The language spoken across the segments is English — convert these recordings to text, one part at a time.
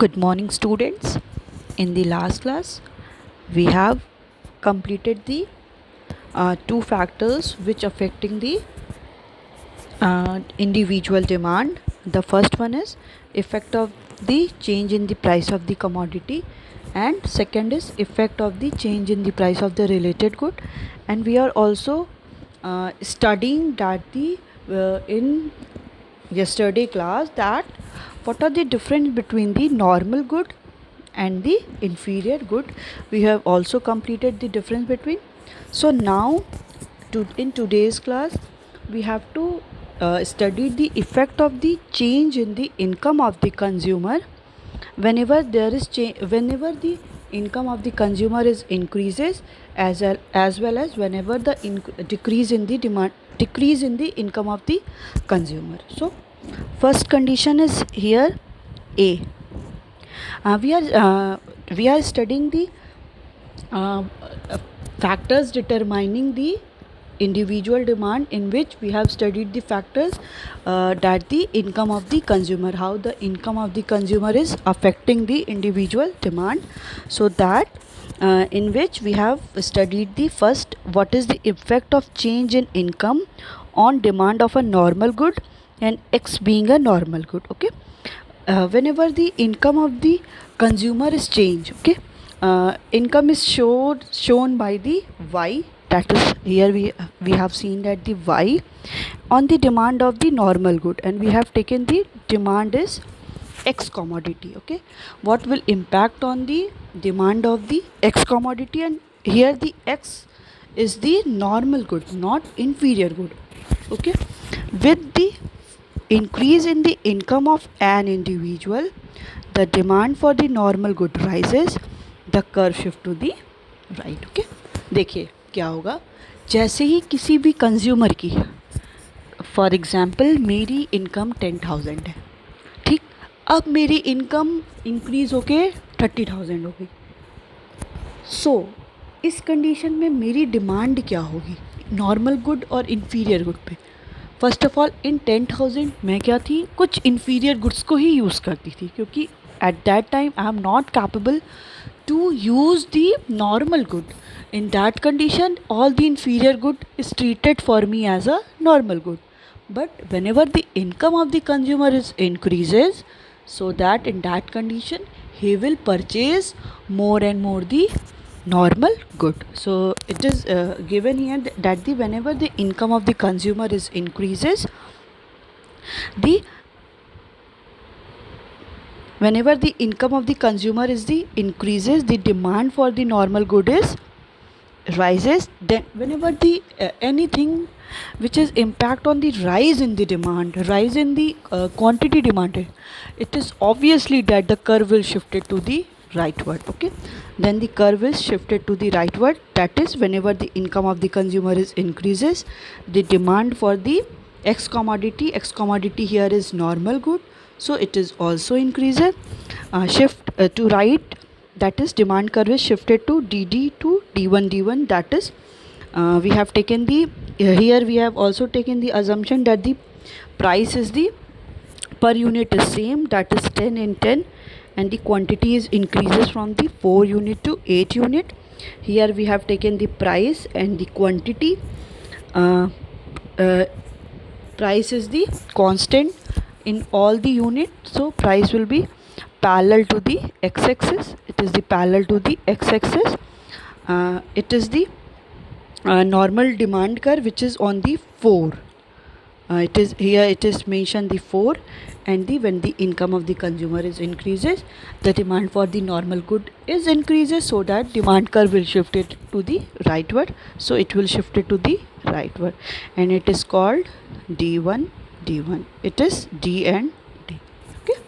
Good morning, students. In the last class, we have completed the two factors which affecting the individual demand. The first one is effect of the change in the price of the commodity, and second is effect of the change in the price of the related good. And we are also studying that the in yesterday class that what are the difference between the normal good and the inferior good. We have also completed the difference between. So now in today's class we have to study the effect of the change in the income of the consumer whenever there is whenever the income of the consumer is increases, as well as whenever the decrease in the income of the consumer. So first condition is here A. We are studying the uh, factors determining the individual demand, in which we have studied the factors that the income of the consumer, how the income of the consumer is affecting the individual demand. So that in which we have studied the first, what is the effect of change in income on demand of a normal good, and X being a normal good. Okay. Whenever the income of the consumer is changed, okay, income is shown by the Y, that is here we have seen that the Y on the demand of the normal good, and we have taken the demand is X commodity. Okay, what will impact on the demand of the X commodity, and here the X is the normal good, not inferior good. Okay, with the increase in the income of an individual, the demand for the normal good rises, the curve shift to the right. Okay, देखिए क्या होगा, जैसे ही किसी भी consumer की, for example मेरी income 10,000 है, ठीक, अब मेरी इनकम इंक्रीज होके 30,000 हो गई. सो इस कंडीशन में मेरी डिमांड क्या होगी नॉर्मल गुड और इन्फीरियर गुड पे. फर्स्ट ऑफ ऑल इन 10,000 मैं क्या थी, कुछ इन्फीरियर गुड्स को ही यूज़ करती थी, क्योंकि at that time I am not capable to use the normal good. in that condition all the inferior good is treated for me as a normal good. But whenever the income of the consumer is increases, so that in that condition he will purchase more and more the normal good. So it is given here that the whenever the income of the consumer is increases, the whenever the income of the consumer is the increases, the demand for the normal good is rises. Then whenever the anything which is impact on the rise in the demand, rise in the quantity demanded, it is obviously that the curve will shift it to the rightward. Okay, then the curve is shifted to the rightward, that is whenever the income of the consumer is increases, the demand for the X commodity here is normal good, so it is also increases. Shift to right, that is demand curve is shifted to DD to D1, that is we have taken the here we have also taken the assumption that the price is the per unit is same, that is 10 in 10, and the quantity is increases from the 4 unit to 8 unit. Here we have taken the price and the quantity. uh, uh, Price is the constant in all the unit, so price will be parallel to the x-axis. It is the parallel to the x-axis. It is the normal demand curve which is on the 4. It is here it is mentioned the 4, and the when the income of the consumer is increases, the demand for the normal good is increases, so that demand curve will shift it to the rightward. So it will shift it to the rightward, and it is called D1. It is D and D. Okay,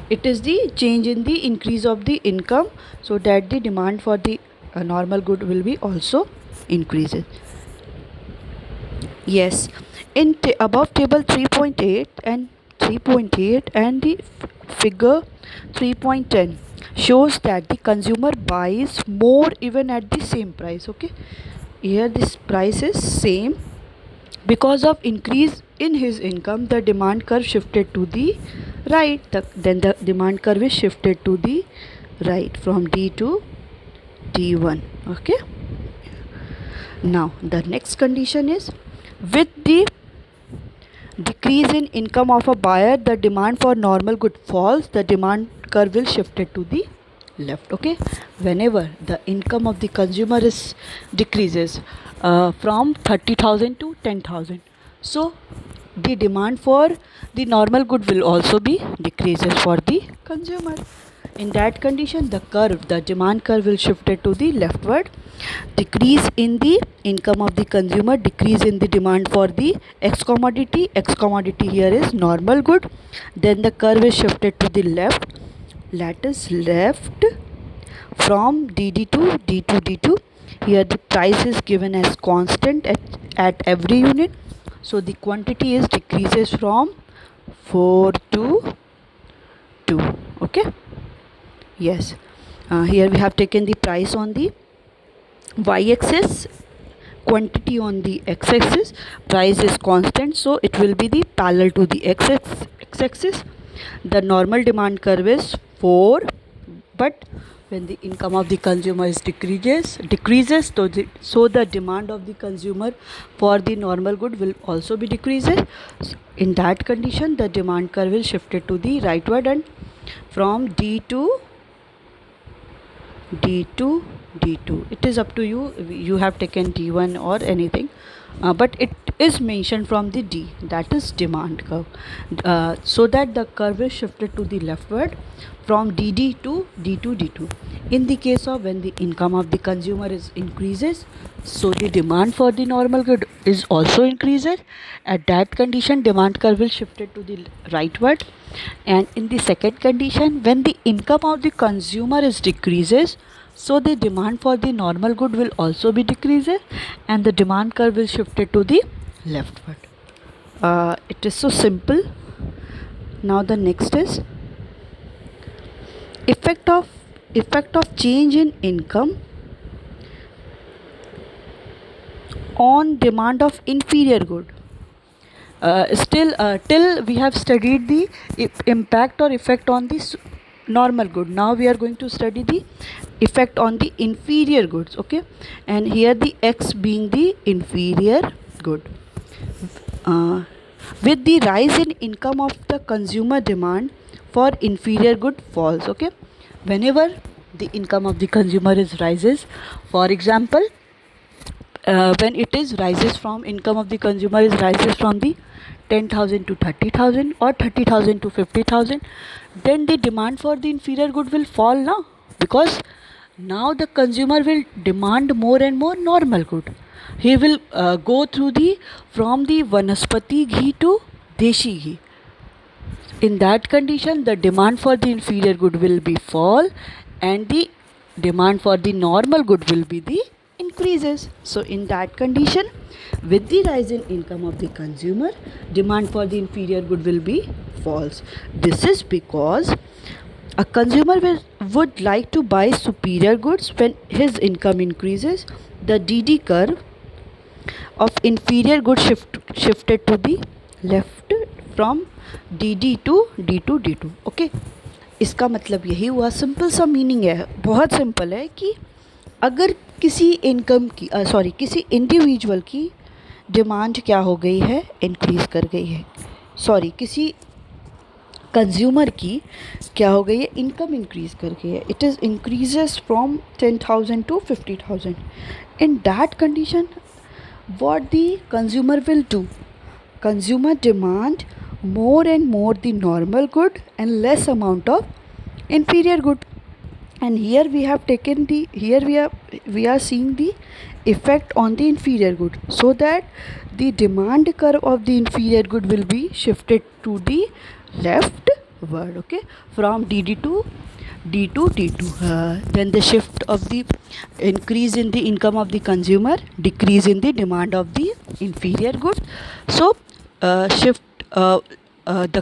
it is the change in the increase of the income, so that the demand for the normal good will be also increases. Yes, in above table 3.8 and 3.8 and the figure 3.10 shows that the consumer buys more even at the same price. Okay, here this price is same, because of increase in his income the demand curve shifted to the right, then the demand curve is shifted to the right from D to D1. Okay. Now the next condition is, with the decrease in income of a buyer, the demand for normal good falls, the demand curve will shifted to the left. Okay, whenever the income of the consumer is decreases from 30,000 to 10,000, so the demand for the normal good will also be decreases for the consumer. In that condition, the demand curve will shifted to the leftward. Decrease in the income of the consumer, decrease in the demand for the X commodity. X commodity here is normal good. Then the curve is shifted to the left. Lattice left from DD to D2 D2. Here the price is given as constant at every unit. So the quantity is decreases from 4 to 2. Okay. Yes. Here we have taken the price on the y-axis, quantity on the x-axis. Price is constant, so it will be the parallel to the x-axis. The normal demand curve is 4, but when the income of the consumer is decreases, so the demand of the consumer for the normal good will also be decreases. In that condition, the demand curve will shifted to the rightward, and from D to D2 D2. It is up to you. You have taken D1 or anything, but it is mentioned from the D, that is demand curve, so that the curve is shifted to the leftward from DD to D2 D2. In the case of when the income of the consumer is increases, so the demand for the normal good is also increases. At that condition, demand curve will shifted to the rightward. And in the second condition, when the income of the consumer is decreases, so the demand for the normal good will also be decreases, and the demand curve will shifted to the leftward. It is so simple. Now the next is effect of change in income on demand of inferior good. Till we have studied the impact or effect on the normal good. Now we are going to study the effect on the inferior goods. Okay, and here the X being the inferior good. With the rise in income of the consumer, demand for inferior good falls. Okay, whenever the income of the consumer is rises, for example, when it is rises from income of the consumer is rises from the 10,000 to 30,000 or 30,000 to 50,000, then the demand for the inferior good will fall now, because now the consumer will demand more and more normal good. He will go through the from the vanaspati ghee to deshi ghee. In that condition, the demand for the inferior good will be fall, and the demand for the normal good will be the increases. So in that condition, with the rise in income of the consumer, demand for the inferior good will be false. This is because a consumer would like to buy superior goods when his income increases. The DD curve of inferior goods shifted to the left from DD to D2 D2. Okay, इसका मतलब यही हुआ. Simple सा meaning है, बहुत simple है कि अगर किसी इनकम की किसी इंडिविजुअल की डिमांड क्या हो गई है, इंक्रीज़ कर गई है. किसी कंज्यूमर की क्या हो गई है, इनकम इंक्रीज़ कर गई है. It is increases from 10,000 to 50,000. In that condition what the consumer will do, consumer demand more and more the normal good and less amount of inferior good. And here we have taken the we are seeing the effect on the inferior good, so that the demand curve of the inferior good will be shifted to the leftward. Okay, from DD to D2 D2. Then the shift of the increase in the income of the consumer, decrease in the demand of the inferior goods. So the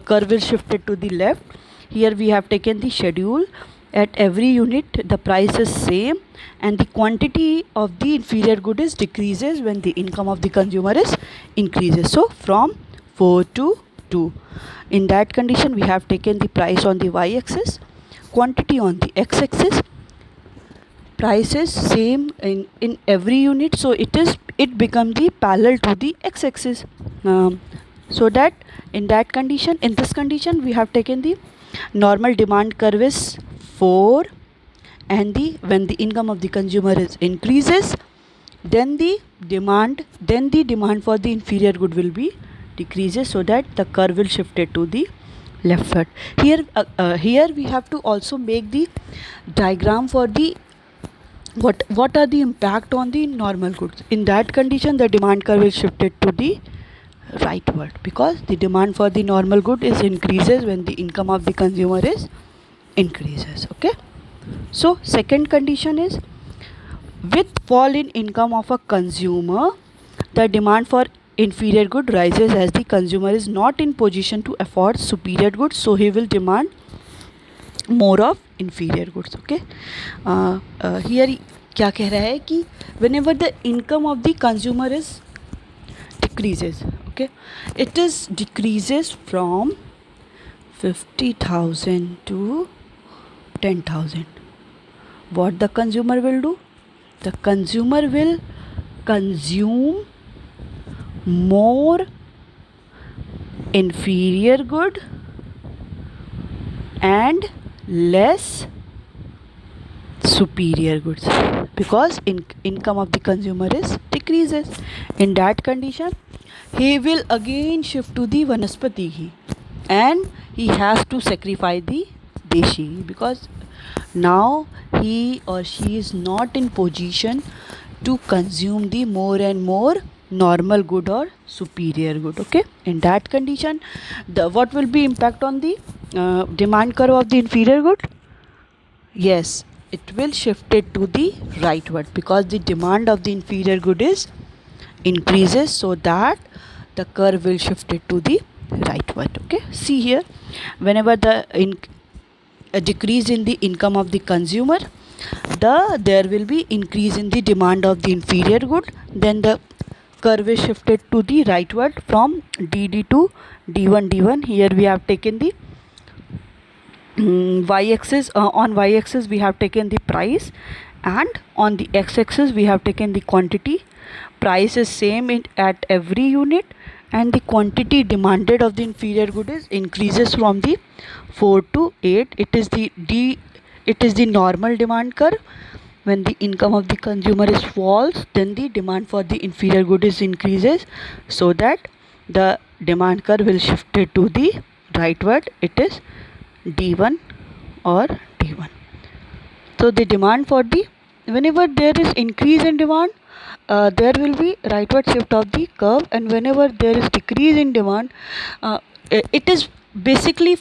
curve will shifted to the left. Here we have taken the schedule. At every unit the price is same, and the quantity of the inferior good is decreases when the income of the consumer is increases. So from 4 to 2. In that condition, we have taken the price on the y-axis, quantity on the x-axis. Price is same in every unit, so it become the parallel to the x-axis. So that in this condition, we have taken the normal demand curve is 4, and when the income of the consumer is increases, then the demand for the inferior good will be decreases, so that the curve will shift it to the leftward. Here we have to also make the diagram for the what are the impact on the normal goods. In that condition, the demand curve is shifted to the rightward, because the demand for the normal good is increases when the income of the consumer is increases. Okay, so second condition is, with fall in income of a consumer, the demand for inferior good rises as the consumer is not in position to afford superior goods, so he will demand more of inferior goods. Okay, here क्या कह रहा है कि whenever the income of the consumer is decreases, okay, it is decreases from 50,000 to 10,000. What the consumer will do? The consumer will consume more inferior good and less superior goods, because income of the consumer is decreases. In that condition, he will again shift to the vanaspati ghee, and he has to sacrifice the deshi ghee, because now he or she is not in position to consume the more and more normal good or superior good. Okay, in that condition, what will be impact on the demand curve of the inferior good? Yes, it will shift it to the rightward, because the demand of the inferior good is increases, so that the curve will shift it to the rightward. Okay, see here, whenever a decrease in the income of the consumer, there will be increase in the demand of the inferior good, then the curve is shifted to the rightward from dd to d1. Here we have taken the y-axis. On y-axis we have taken the price, and on the x-axis we have taken the quantity. Price is same at every unit, and the quantity demanded of the inferior good is increases from the 4 to 8. It is the normal demand curve. When the income of the consumer is falls, then the demand for the inferior good is increases, so that the demand curve will shift it to the rightward. It is d1 or d1. So the demand for the, whenever there is increase in demand, there will be rightward shift of the curve, and whenever there is decrease in demand, it is basically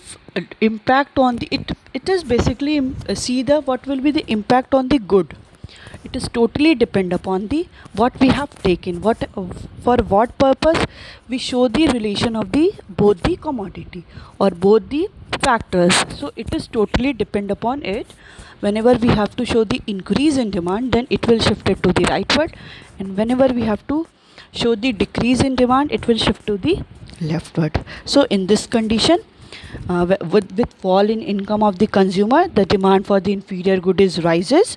impact on the it is basically see the what will be the impact on the good. It is totally depend upon the what we have taken, what for what purpose we show the relation of the both the commodity or both the factors. So it is totally depend upon it. Whenever we have to show the increase in demand, then it will shift it to the rightward, and whenever we have to show the decrease in demand, it will shift to the leftward. So in this condition, with fall in income of the consumer, the demand for the inferior good is rises,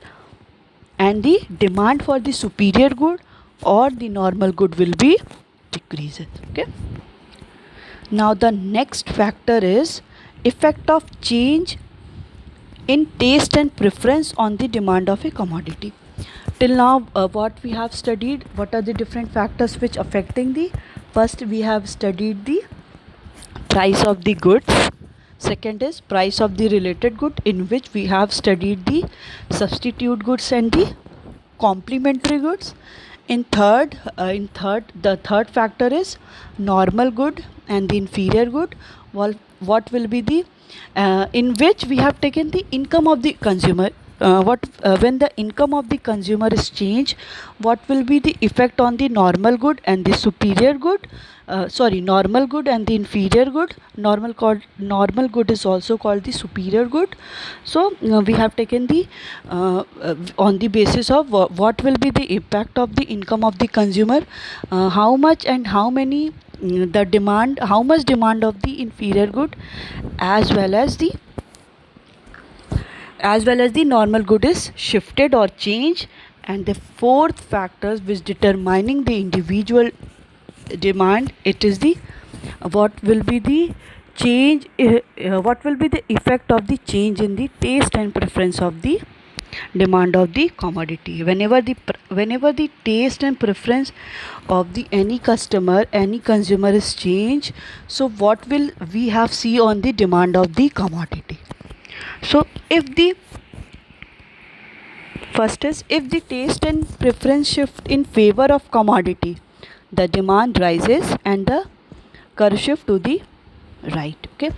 and the demand for the superior good or the normal good will be decreases. Okay, now the next factor is effect of change in taste and preference on the demand of a commodity. Till now, what we have studied, what are the different factors which affecting the, first we have studied the price of the goods. Second is price of the related good, in which we have studied the substitute goods and the complementary goods. In third, the third factor is normal good and the inferior good. Well, what will be the in which we have taken the income of the consumer. When the income of the consumer is changed, what will be the effect on the normal good and the superior good? Normal good and the inferior good. Normal good is also called the superior good. So we have taken the on the basis of what will be the impact of the income of the consumer, how much and how many the demand, how much demand of the inferior good as well as the normal good is shifted or changed. And the fourth factors which determining the individual demand, it is the what will be the change, what will be the effect of the change in the taste and preference of the demand of the commodity. Whenever the taste and preference of the any customer, any consumer is changed, so what will we have see on the demand of the commodity? So if the first is, if the taste and preference shift in favor of commodity, the demand rises and the curve shift to the right. Okay,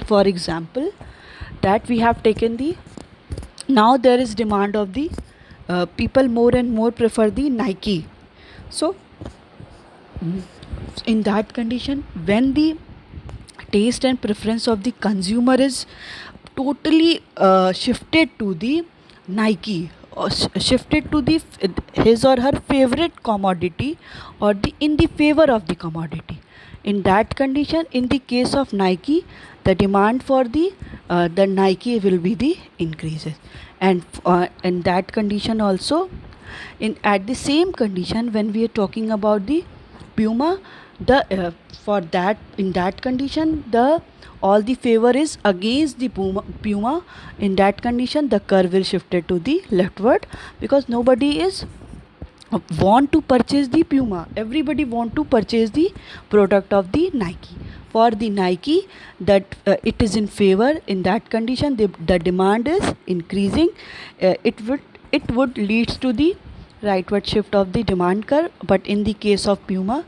for example, that we have taken the, now there is demand of the people more and more prefer the Nike. So in that condition, when the taste and preference of the consumer is totally shifted to the Nike, or shifted to the his or her favorite commodity, or the in the favor of the commodity, in that condition, in the case of Nike, the demand for the Nike will be the increases. And in that condition also, in at the same condition, when we are talking about the Puma, the for that, in that condition, the all the favor is against the Puma. In that condition, the curve will shifted to the leftward, because nobody is want to purchase the Puma. Everybody want to purchase the product of the Nike. For the Nike, that it is in favor. In that condition, the demand is increasing. It would leads to the rightward shift of the demand curve. But in the case of Puma,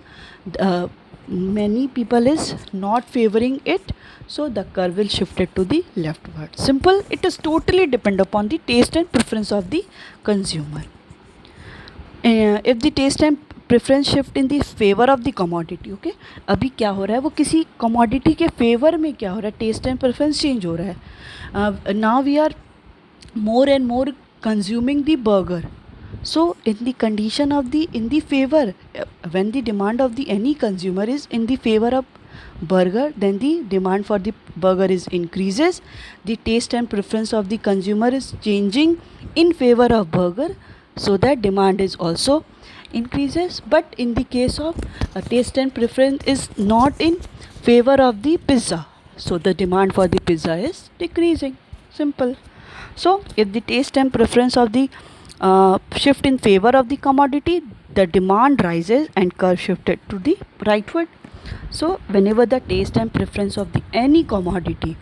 many people is not favoring it, so the curve will shift it to the leftward. Simple. It is totally depend upon the taste and preference of the consumer. If the taste and preference shift in the favour of the commodity. Okay, अभी क्या हो रहा है, वो किसी commodity के favour में क्या हो रहा है, टेस्ट एंड प्रेफरेंस चेंज हो रहा है. Now we are more and more consuming the burger. So in the condition of the in the favor, when the demand of the any consumer is in the favor of burger, then the demand for the burger is increases. The taste and preference of the consumer is changing in favor of burger, so that demand is also increases. But in the case of taste and preference is not in favor of the pizza, so the demand for the pizza is decreasing. Simple. So if the taste and preference of the shift in favor of the commodity, the demand rises and curve shifted to the rightward. So whenever the taste and preference of the any commodity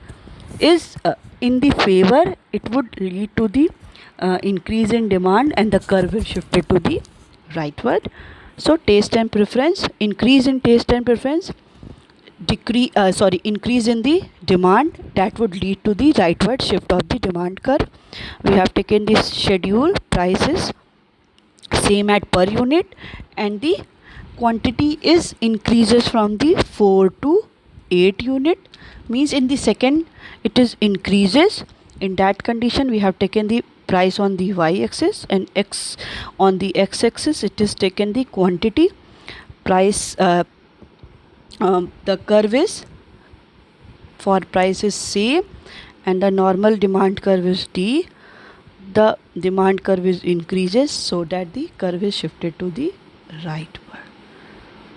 is in the favor, it would lead to the increase in demand, and the curve will shift it to the rightward. So taste and preference, increase in taste and preference, increase in the demand, that would lead to the rightward shift of the demand curve. We have taken this schedule. Prices same at per unit, and the quantity is increases from the 4 to 8 unit, means in the second it is increases. In that condition, we have taken the price on the y axis, and x on the x axis it is taken the quantity. Price the curve is for price is same, and the normal demand curve is D. The demand curve is increases, so that the curve is shifted to the rightward.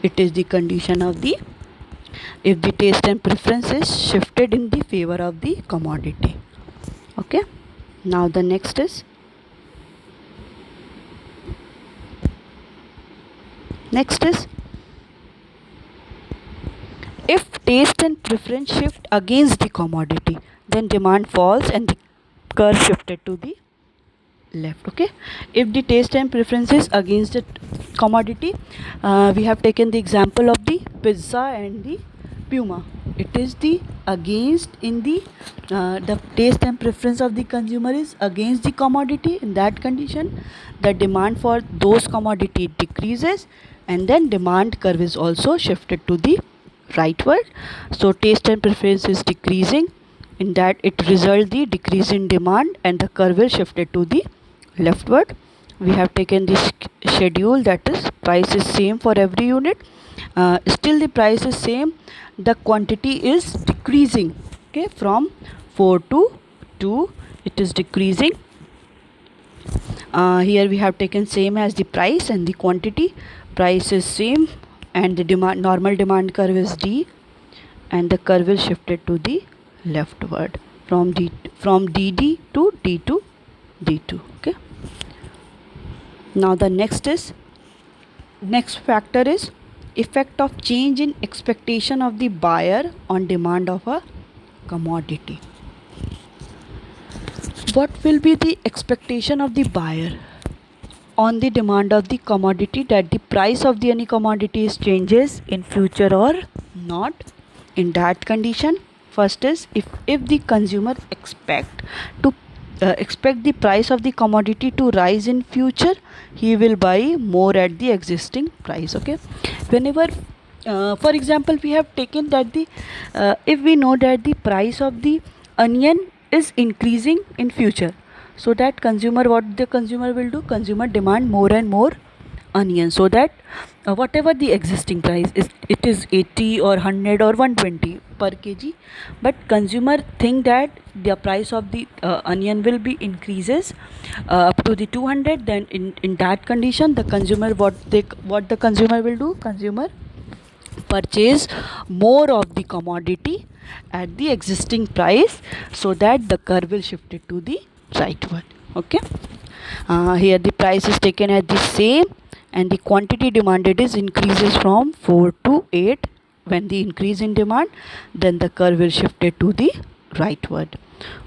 It is the condition of the, if the taste and preference is shifted in the favor of the commodity. Okay, now the next is if taste and preference shift against the commodity, then demand falls and the curve shifted to the left. Okay, if the taste and preference is against the commodity, we have taken the example of the pizza and the Puma. It is the against in the taste and preference of the consumer is against the commodity. In that condition, the demand for those commodity decreases, and then demand curve is also shifted to the rightward. So taste and preference is decreasing, in that it result the decrease in demand, and the curve will shifted to the leftward. we have taken this schedule, that is price is same for every unit. Still the price is same, the quantity is decreasing, okay, from 4 to 2 it is decreasing. Here we have taken same as the price and the quantity. Price is same and the normal demand curve is D, and the curve is shifted to the leftward from DD to D2 D2. Okay. Now the next factor is effect of change in expectation of the buyer on demand of a commodity. What will be the expectation of the buyer on the demand of the commodity, that the price of the any commodity changes in future or not? In that condition, first is if the consumer expect the price of the commodity to rise in future, he will buy more at the existing price. Okay, whenever for example we have taken that the if we know that the price of the onion is increasing in future, so that consumer, what the consumer will do, consumer demand more and more onion, so that whatever the existing price is, it is 80 or 100 or 120 per kg, but consumer think that the price of the onion will be increases up to the 200, then in that condition the consumer, what the consumer will do, consumer purchase more of the commodity at the existing price, so that the curve will shift it to the rightward. Okay, here the price is taken as the same and the quantity demanded is increases from 4 to 8. When the increase in demand, then the curve will shift it to the rightward.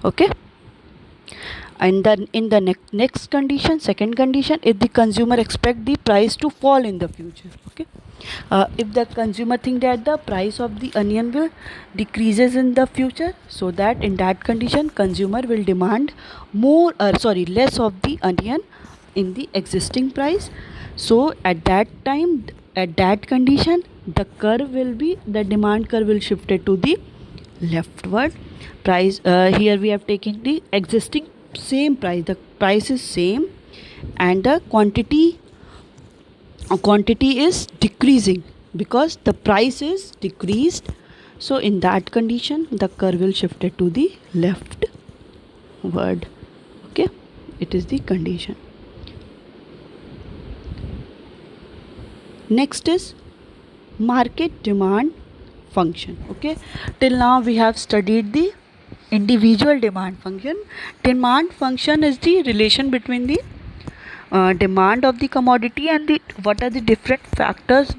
Okay, and then in the next condition, second condition, if the consumer expect the price to fall in the future. Okay, if the consumer think that the price of the onion will decreases in the future, so that in that condition consumer will demand more less of the onion in the existing price. So at that time, at that condition, the curve will be, the demand curve will shift it to the leftward. Price, here we have taken the existing same price, the price is same and the quantity is decreasing because the price is decreased. So in that condition the curve will shift it to the leftward. Okay, it is the condition. Next is market demand function. Okay, till now we have studied the individual demand function. Demand function is the relation between the demand of the commodity and the what are the different factors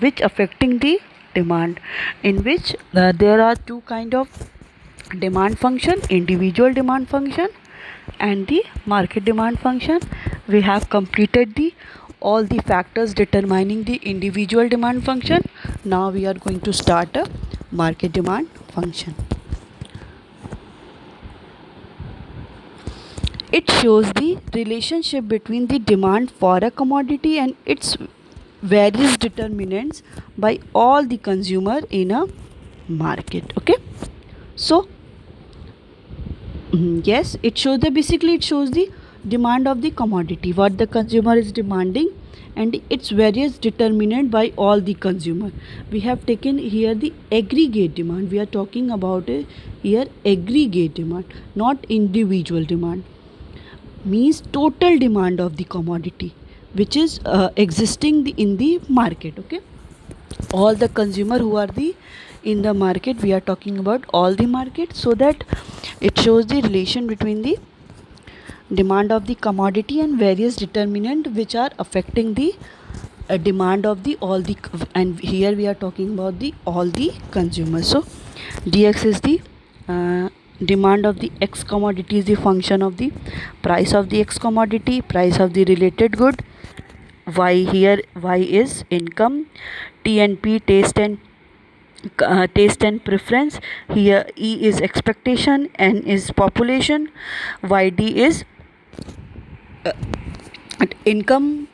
which affecting the demand, in which there are two kind of demand function, individual demand function and the market demand function. We have completed the all the factors determining the individual demand function. Now we are going to start a market demand function. It shows the relationship between the demand for a commodity and its various determinants by all the consumer in a market. Okay, so yes, it shows the, basically it shows the demand of the commodity, what the consumer is demanding, and its various determinant by all the consumer. We have taken here the aggregate demand. We are talking about here aggregate demand, not individual demand. Means total demand of the commodity which is existing in the market. Okay, all the consumer who are the in the market, we are talking about all the market, so that it shows the relation between the demand of the commodity and various determinant which are affecting the demand of the all the, and here we are talking about the all the consumers. So dx is the demand of the x commodity is the function of the price of the x commodity, price of the related good. Y, here y is income, T and P taste and preference. Here E is expectation, N is population, YD is income,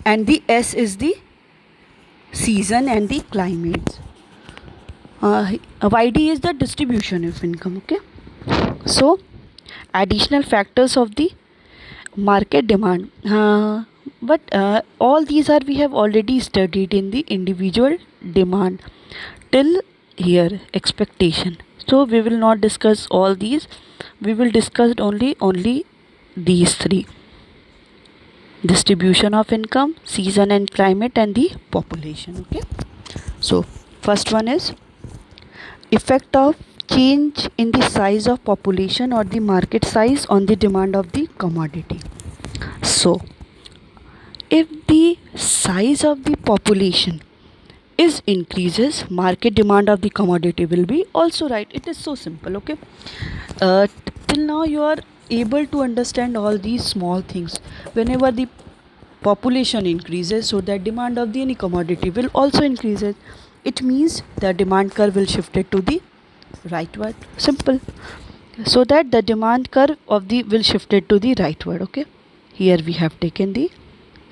and the S is the season and the climates. YD is the distribution of income. Okay, so additional factors of the market demand, but all these are we have already studied in the individual demand till here expectation. So we will not discuss all these, we will discuss only these three: distribution of income, season and climate, and the population. Okay, so first one is effect of change in the size of population or the market size on the demand of the commodity. So if the size of the population is increases, market demand of the commodity will be also right. It is so simple. Okay, till now you are able to understand all these small things. Whenever the population increases, so the demand of the any commodity will also increases. It means the demand curve will shift it to the rightward. Simple. So that the demand curve of the will shift it to the rightward. Okay, here we have taken the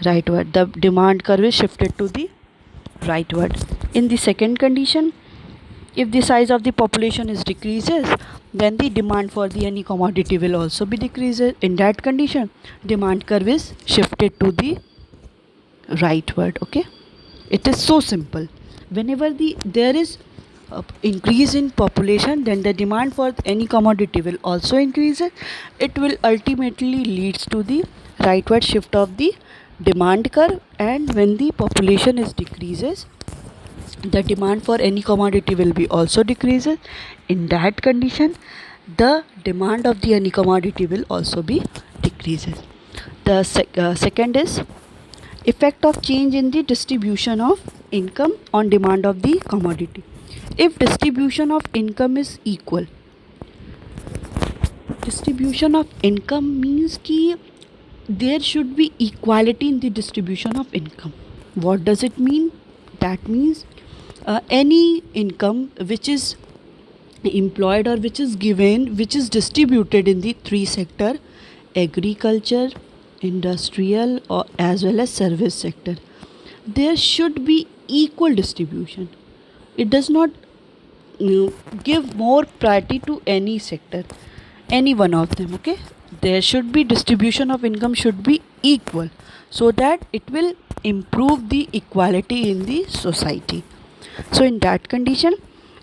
rightward. The demand curve is shifted to the rightward. In the second condition, if the size of the population is decreases, then the demand for the any commodity will also be decreases. In that condition, demand curve is shifted to the rightward. Okay, it is so simple. Whenever there is increase in population, then the demand for any commodity will also increase. It will ultimately leads to the rightward shift of the demand curve. And when the population is decreases, the demand for any commodity will be also decreases. In that condition, the demand of the any commodity will also be decreases. The second is effect of change in the distribution of income on demand of the commodity. If distribution of income is equal, distribution of income means कि there should be equality in the distribution of income. What does it mean? That means any income which is employed or which is given, which is distributed in the three sector: agriculture, industrial, or as well as service sector, there should be equal distribution. It does not give more priority to any sector, any one of them. Okay, there should be distribution of income should be equal, so that it will improve the equality in the society. So in that condition,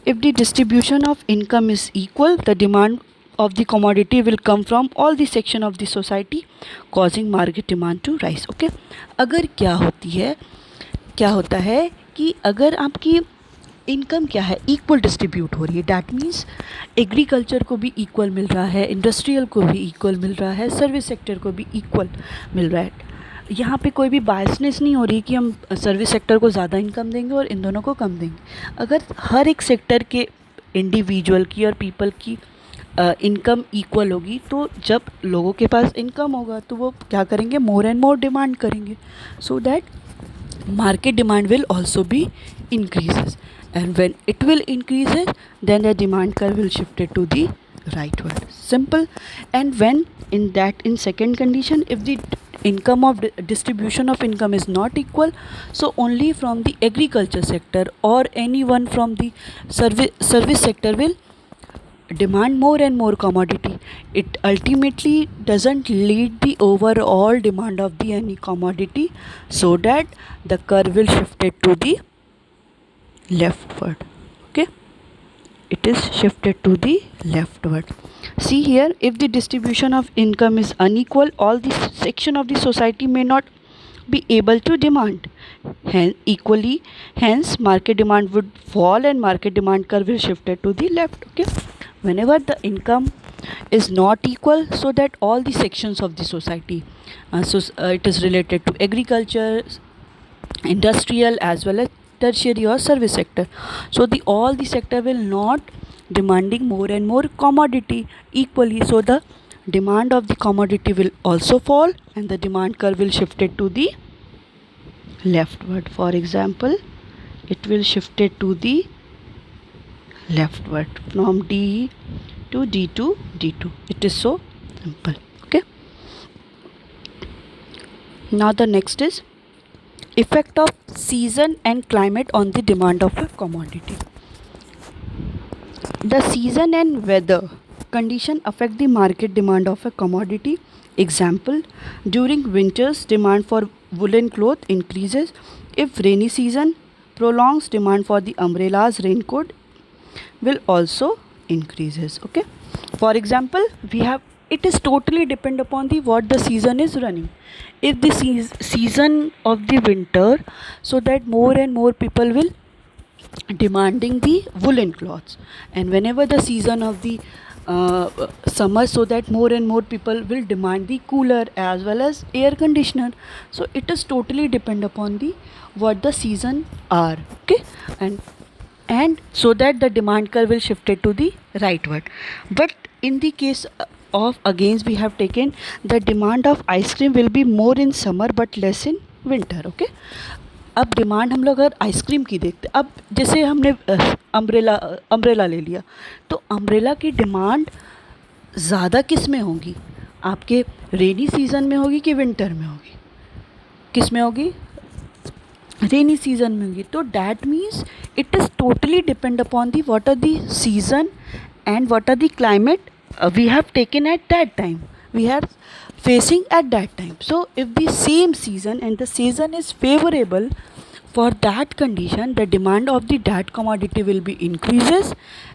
if the distribution of income is equal, the demand of the commodity will come from all the section of the society, causing market demand to rise. Okay, अगर क्या होता है कि अगर आपकी income क्या है, equal distribute हो रही है, डैट मीन्स एग्रीकल्चर को भी इक्वल मिल रहा है, इंडस्ट्रियल को भी इक्वल मिल रहा है, सर्विस सेक्टर को भी इक्वल मिल रहा है। यहाँ पे कोई भी बायसनेस नहीं हो रही कि हम सर्विस सेक्टर को ज़्यादा इनकम देंगे और इन दोनों को कम देंगे। अगर हर एक सेक्टर के इंडिविजुअल की और पीपल की इनकम इक्वल होगी, तो जब लोगों के पास इनकम होगा तो वो क्या करेंगे, मोर एंड मोर डिमांड करेंगे, so that market demand will also be increases. And when it will increases, then the demand curve will shift it to the rightward. Simple. And when in second condition, if the income of distribution of income is not equal, so only from the agriculture sector or anyone from the service sector will demand more and more commodity. It ultimately doesn't lead the overall demand of the any commodity, so that the curve will shift it to the leftward. Okay, it is shifted to the leftward. See here, if the distribution of income is unequal, all the section of the society may not be able to demand hence equally, hence market demand would fall and market demand curve will shift it to the left. Okay, whenever the income is not equal, so that all the sections of the society, it is related to agriculture, industrial, as well as tertiary or service sector, so all the sector will not demanding more and more commodity equally, so the demand of the commodity will also fall and the demand curve will shift it to the leftward. For example, it will shift it to the leftward from D to D to D2. It is so simple. Okay, now the next is effect of season and climate on the demand of a commodity. The season and weather condition affect the market demand of a commodity Example, during winters demand for woolen cloth increases. If rainy season prolongs, demand for the umbrellas, raincoat will also increases. Okay, for example, we have, it is totally depend upon the what the season is running. If the season of the winter, so that more and more people will demanding the woolen cloths, and whenever the season of the summer, so that more and more people will demand the cooler as well as air conditioner. So it is totally depend upon the what the season are. Okay, and so that the demand curve will shifted to the rightward. But in the case of against, we have taken the demand of ice cream will be more in summer but less in winter. Okay, अब demand हम लोग अगर ice cream की देखते, अब जैसे हमने umbrella ले लिया, तो अम्ब्रेला की डिमांड ज़्यादा किस में होगी, आपके रेनी सीज़न में होगी कि विंटर में होगी, किस में होगी, रेनी सीज़न में होगी. तो that means it is totally depend upon the what are the season and what are the climate we have taken at that time, we are facing at that time. So if the same season and the season is favorable for that condition, the demand of the that commodity will be increases,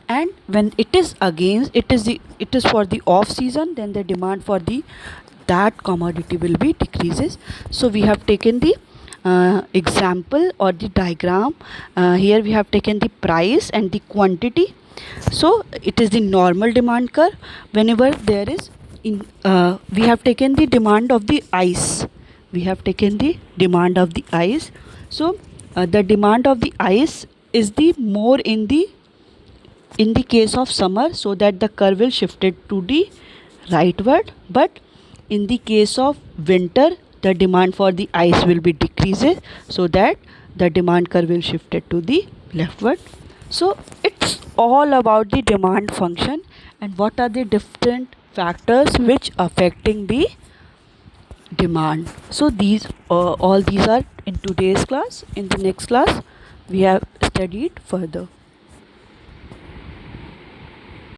and when it is against, it is for the off season, then the demand for the that commodity will be decreases. So we have taken the example or the diagram. Here we have taken the price and the quantity. So it is the normal demand curve. Whenever there is we have taken the demand of the ice, we have taken the demand of the ice. So the demand of the ice is the more in the case of summer, so that the curve will shifted to the rightward. But in the case of winter, the demand for the ice will be decreases, so that the demand curve will shifted to the leftward. So it's all about the demand function and what are the different factors which affecting the demand. So these all these are in today's class. In the next class we have studied further.